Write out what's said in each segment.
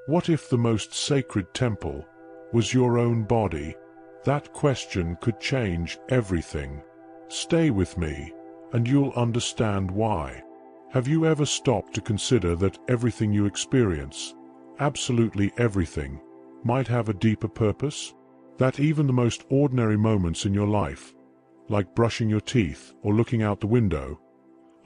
What if the most sacred temple was your own body? That question could change everything. Stay with me, and you'll understand why. Have you ever stopped to consider that everything you experience, absolutely everything, might have a deeper purpose? That even the most ordinary moments in your life, like brushing your teeth or looking out the window,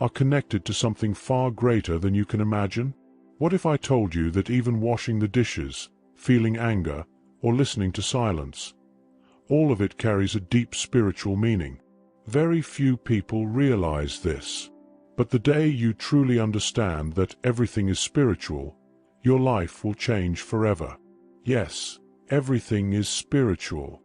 are connected to something far greater than you can imagine? What if I told you that even washing the dishes, feeling anger, or listening to silence, all of it carries a deep spiritual meaning? Very few people realize this. But the day you truly understand that everything is spiritual, your life will change forever. Yes, everything is spiritual,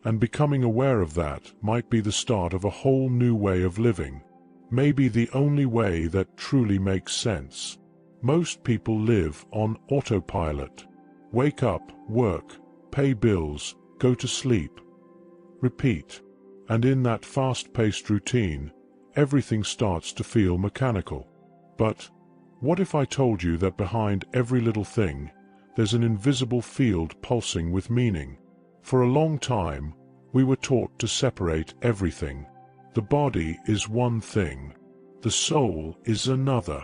and becoming aware of that might be the start of a whole new way of living. Maybe the only way that truly makes sense. Most people live on autopilot. Wake up, work, pay bills, go to sleep, repeat. And in that fast-paced routine, everything starts to feel mechanical. But what if I told you that behind every little thing, there's an invisible field pulsing with meaning? For a long time, we were taught to separate everything. The body is one thing. The soul is another.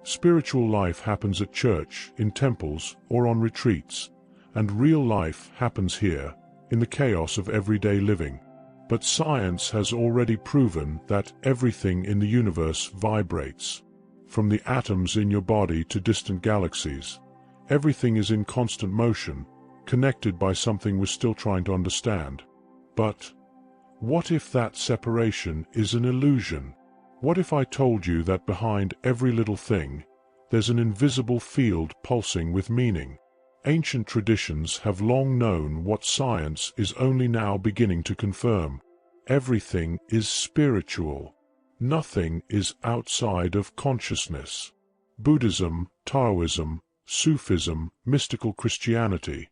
Spiritual life happens at church, in temples, or on retreats, and real life happens here, in the chaos of everyday living. But science has already proven that everything in the universe vibrates. From the atoms in your body to distant galaxies, everything is in constant motion, connected by something we're still trying to understand. But what if that separation is an illusion? What if I told you that behind every little thing, there's an invisible field pulsing with meaning? Ancient traditions have long known what science is only now beginning to confirm. Everything is spiritual. Nothing is outside of consciousness. Buddhism, Taoism, Sufism, mystical Christianity,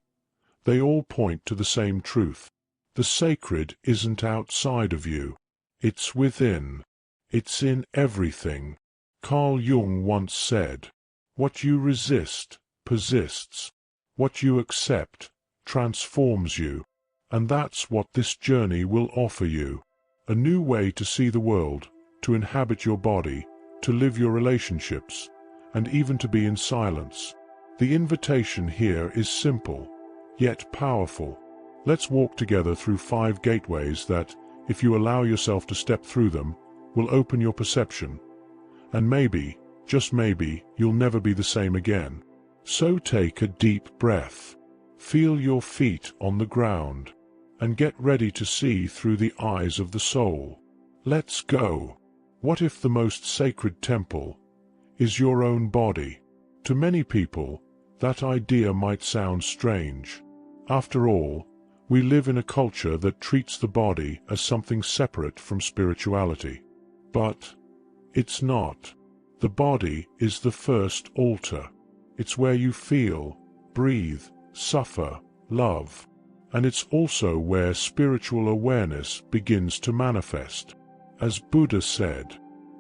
they all point to the same truth. The sacred isn't outside of you. It's within. It's in everything. Carl Jung once said, "What you resist, persists. What you accept, transforms you." And that's what this journey will offer you. A new way to see the world, to inhabit your body, to live your relationships, and even to be in silence. The invitation here is simple, yet powerful. Let's walk together through 5 gateways that, if you allow yourself to step through them, will open your perception. And maybe, just maybe, you'll never be the same again. So take a deep breath. Feel your feet on the ground, and get ready to see through the eyes of the soul. Let's go. What if the most sacred temple is your own body? To many people, that idea might sound strange. After all, we live in a culture that treats the body as something separate from spirituality. But it's not. The body is the first altar. It's where you feel, breathe, suffer, love. And it's also where spiritual awareness begins to manifest. As Buddha said,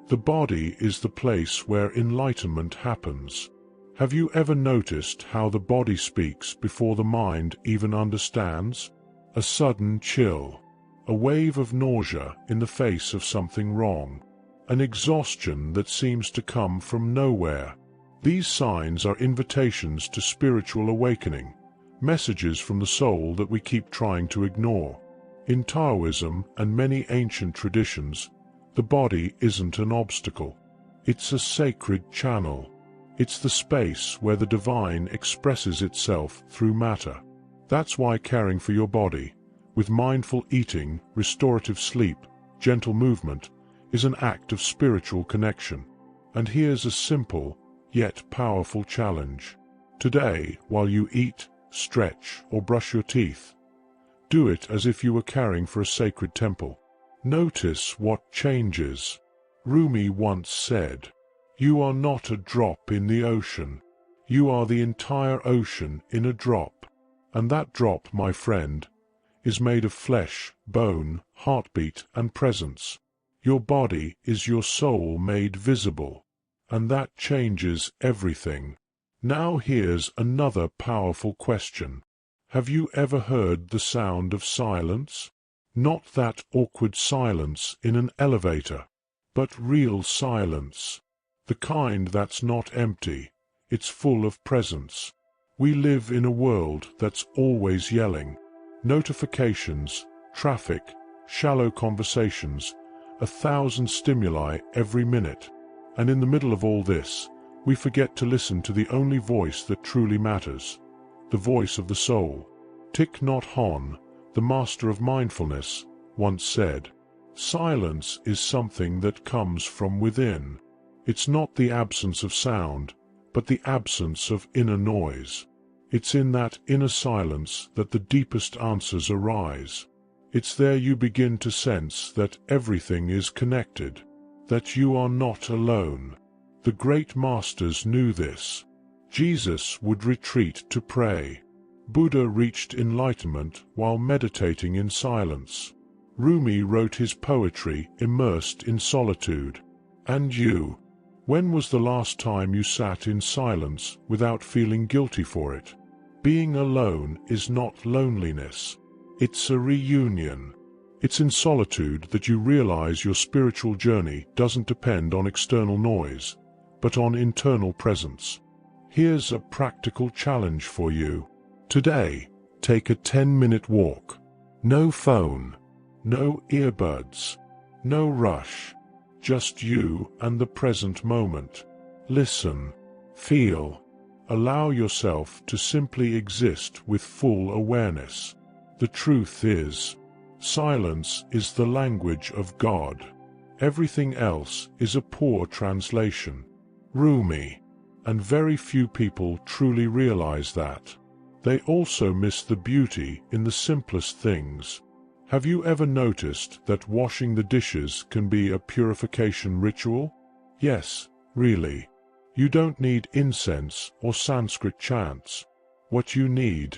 the body is the place where enlightenment happens. Have you ever noticed how the body speaks before the mind even understands? A sudden chill, a wave of nausea in the face of something wrong, an exhaustion that seems to come from nowhere. These signs are invitations to spiritual awakening, messages from the soul that we keep trying to ignore. In Taoism and many ancient traditions, the body isn't an obstacle. It's a sacred channel. It's the space where the divine expresses itself through matter. That's why caring for your body, with mindful eating, restorative sleep, gentle movement, is an act of spiritual connection. And here's a simple, yet powerful challenge. Today, while you eat, stretch, or brush your teeth, do it as if you were caring for a sacred temple. Notice what changes. Rumi once said, "You are not a drop in the ocean. You are the entire ocean in a drop." And that drop, my friend, is made of flesh, bone, heartbeat, and presence. Your body is your soul made visible. And that changes everything. Now here's another powerful question. Have you ever heard the sound of silence? Not that awkward silence in an elevator, but real silence. The kind that's not empty, it's full of presence. We live in a world that's always yelling. Notifications, traffic, shallow conversations, 1,000 stimuli every minute. And in the middle of all this, we forget to listen to the only voice that truly matters, the voice of the soul. Thich Nhat Hanh, the master of mindfulness, once said, "Silence is something that comes from within. It's not the absence of sound, but the absence of inner noise. It's in that inner silence that the deepest answers arise. It's there you begin to sense that everything is connected, that you are not alone." The great masters knew this. Jesus would retreat to pray. Buddha reached enlightenment while meditating in silence. Rumi wrote his poetry immersed in solitude. And you? When was the last time you sat in silence without feeling guilty for it? Being alone is not loneliness. It's a reunion. It's in solitude that you realize your spiritual journey doesn't depend on external noise, but on internal presence. Here's a practical challenge for you. Today, take a 10-minute walk. No phone, no earbuds, no rush. Just you and the present moment. Listen, feel, allow yourself to simply exist with full awareness. The truth is, silence is the language of God. Everything else is a poor translation. Rumi. And very few people truly realize that. They also miss the beauty in the simplest things. Have you ever noticed that washing the dishes can be a purification ritual? Yes, really. You don't need incense or Sanskrit chants. What you need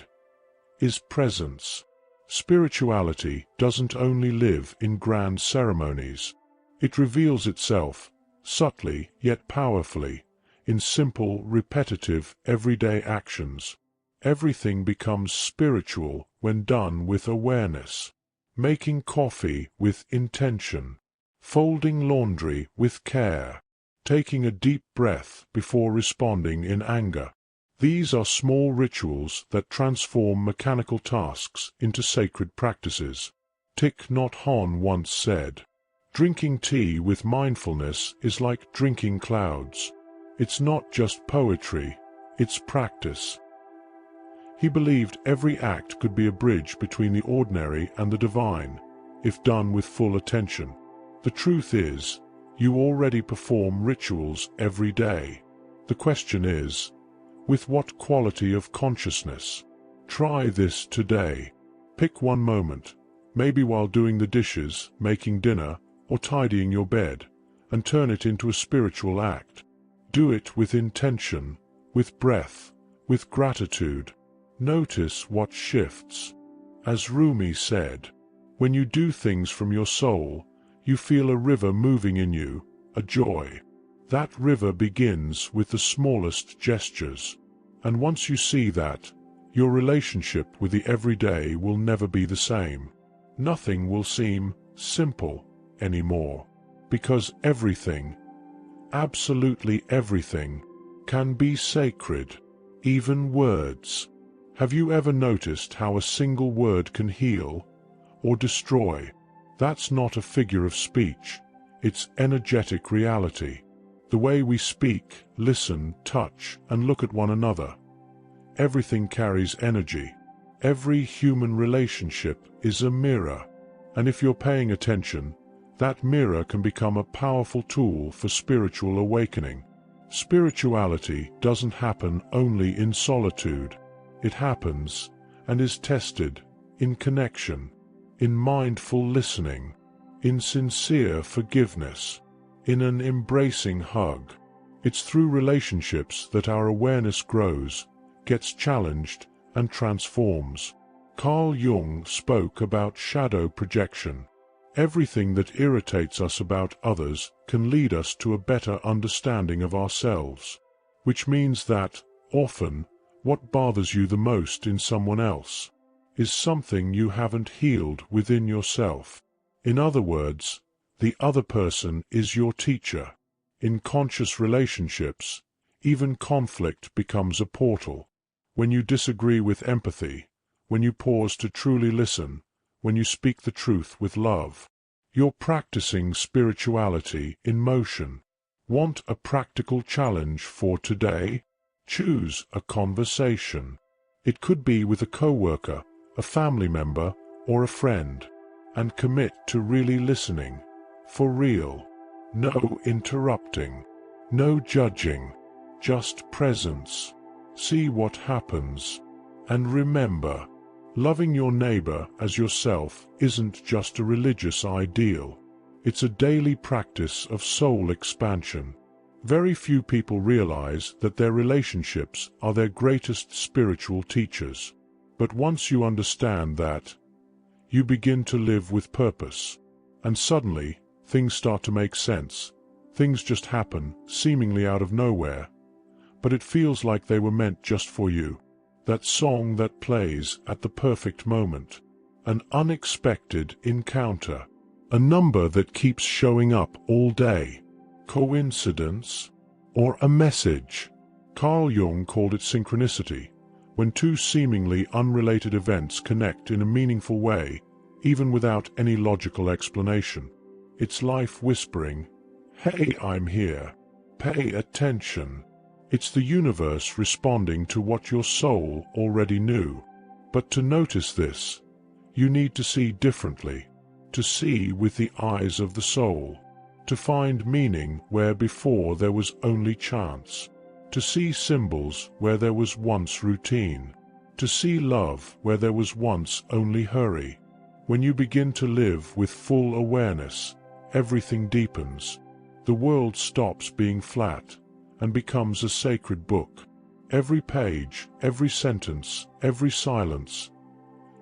is presence. Spirituality doesn't only live in grand ceremonies. It reveals itself, subtly yet powerfully, in simple, repetitive, everyday actions. Everything becomes spiritual when done with awareness. Making coffee with intention. Folding laundry with care. Taking a deep breath before responding in anger. These are small rituals that transform mechanical tasks into sacred practices. Thich Nhat Hanh once said, "Drinking tea with mindfulness is like drinking clouds. It's not just poetry, it's practice." He believed every act could be a bridge between the ordinary and the divine, if done with full attention. The truth is, you already perform rituals every day. The question is, with what quality of consciousness? Try this today. Pick one moment, maybe while doing the dishes, making dinner, or tidying your bed, and turn it into a spiritual act. Do it with intention, with breath, with gratitude. Notice what shifts. As Rumi said, when you do things from your soul, you feel a river moving in you, a joy. That river begins with the smallest gestures. And once you see that, your relationship with the everyday will never be the same. Nothing will seem simple anymore, because everything, absolutely everything, can be sacred, even words. Have you ever noticed how a single word can heal or destroy? That's not a figure of speech, it's energetic reality. The way we speak, listen, touch, and look at one another. Everything carries energy. Every human relationship is a mirror. And if you're paying attention, that mirror can become a powerful tool for spiritual awakening. Spirituality doesn't happen only in solitude. It happens, and is tested, in connection, in mindful listening, in sincere forgiveness, in an embracing hug. It's through relationships that our awareness grows, gets challenged, and transforms. Carl Jung spoke about shadow projection. Everything that irritates us about others can lead us to a better understanding of ourselves, which means that, Often, what bothers you the most in someone else is something you haven't healed within yourself. In other words, the other person is your teacher. In conscious relationships, even conflict becomes a portal. When you disagree with empathy, when you pause to truly listen, when you speak the truth with love, you're practicing spirituality in motion. Want a practical challenge for today? Choose a conversation. It could be with a coworker, a family member, or a friend, and commit to really listening, for real. No interrupting, no judging, just presence. See what happens. And remember, loving your neighbor as yourself isn't just a religious ideal. It's a daily practice of soul expansion. Very few people realize that their relationships are their greatest spiritual teachers. But once you understand that, you begin to live with purpose. And suddenly, things start to make sense. Things just happen, seemingly out of nowhere. But it feels like they were meant just for you. That song that plays at the perfect moment. An unexpected encounter. A number that keeps showing up all day. Coincidence? Or a message? Carl Jung called it synchronicity, when two seemingly unrelated events connect in a meaningful way, even without any logical explanation. It's life whispering, "Hey, I'm here. Pay attention." It's the universe responding to what your soul already knew. But to notice this, you need to see differently, to see with the eyes of the soul, to find meaning where before there was only chance, to see symbols where there was once routine, to see love where there was once only hurry. When you begin to live with full awareness, everything deepens. The world stops being flat and becomes a sacred book. Every page, every sentence, every silence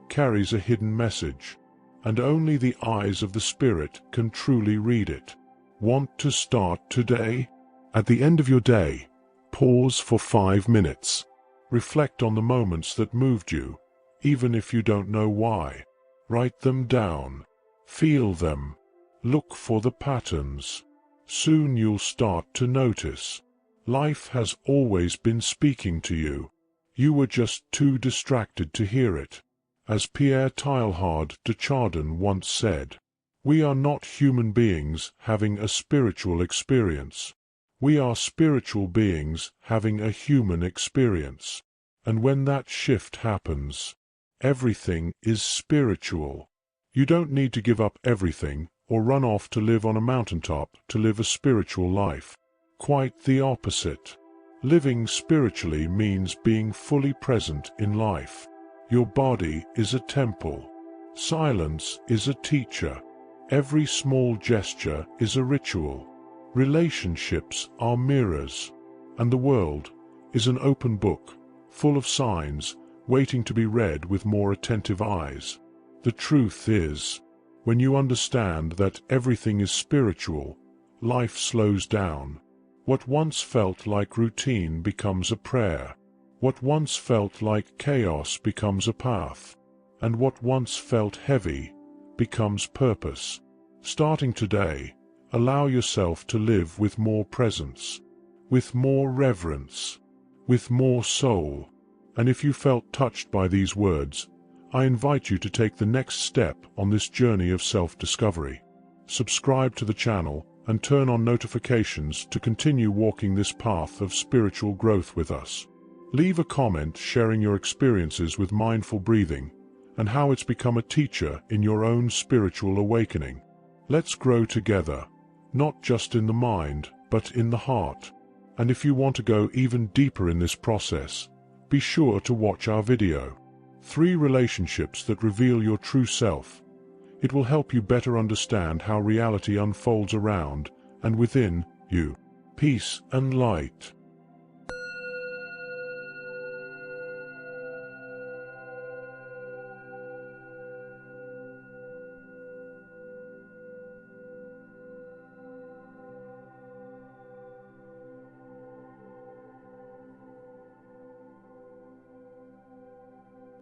carries a hidden message, and only the eyes of the spirit can truly read it. Want to start today? At the end of your day, pause for 5 minutes. Reflect on the moments that moved you, even if you don't know why. Write them down. Feel them. Look for the patterns. Soon you'll start to notice. Life has always been speaking to you. You were just too distracted to hear it. As Pierre Teilhard de Chardin once said, "We are not human beings having a spiritual experience. We are spiritual beings having a human experience." And when that shift happens, everything is spiritual. You don't need to give up everything or run off to live on a mountaintop to live a spiritual life. Quite the opposite. Living spiritually means being fully present in life. Your body is a temple. Silence is a teacher. Every small gesture is a ritual. Relationships are mirrors. And the world is an open book, full of signs, waiting to be read with more attentive eyes. The truth is, when you understand that everything is spiritual, life slows down. What once felt like routine becomes a prayer. What once felt like chaos becomes a path. And what once felt heavy becomes purpose. Starting today, allow yourself to live with more presence, with more reverence, with more soul. And if you felt touched by these words, I invite you to take the next step on this journey of self-discovery. Subscribe to the channel and turn on notifications to continue walking this path of spiritual growth with us. Leave a comment sharing your experiences with mindful breathing and how it's become a teacher in your own spiritual awakening. Let's grow together, not just in the mind, but in the heart. And if you want to go even deeper in this process, be sure to watch our video, 3 Relationships that Reveal Your True Self. It will help you better understand how reality unfolds around and within you. Peace and light.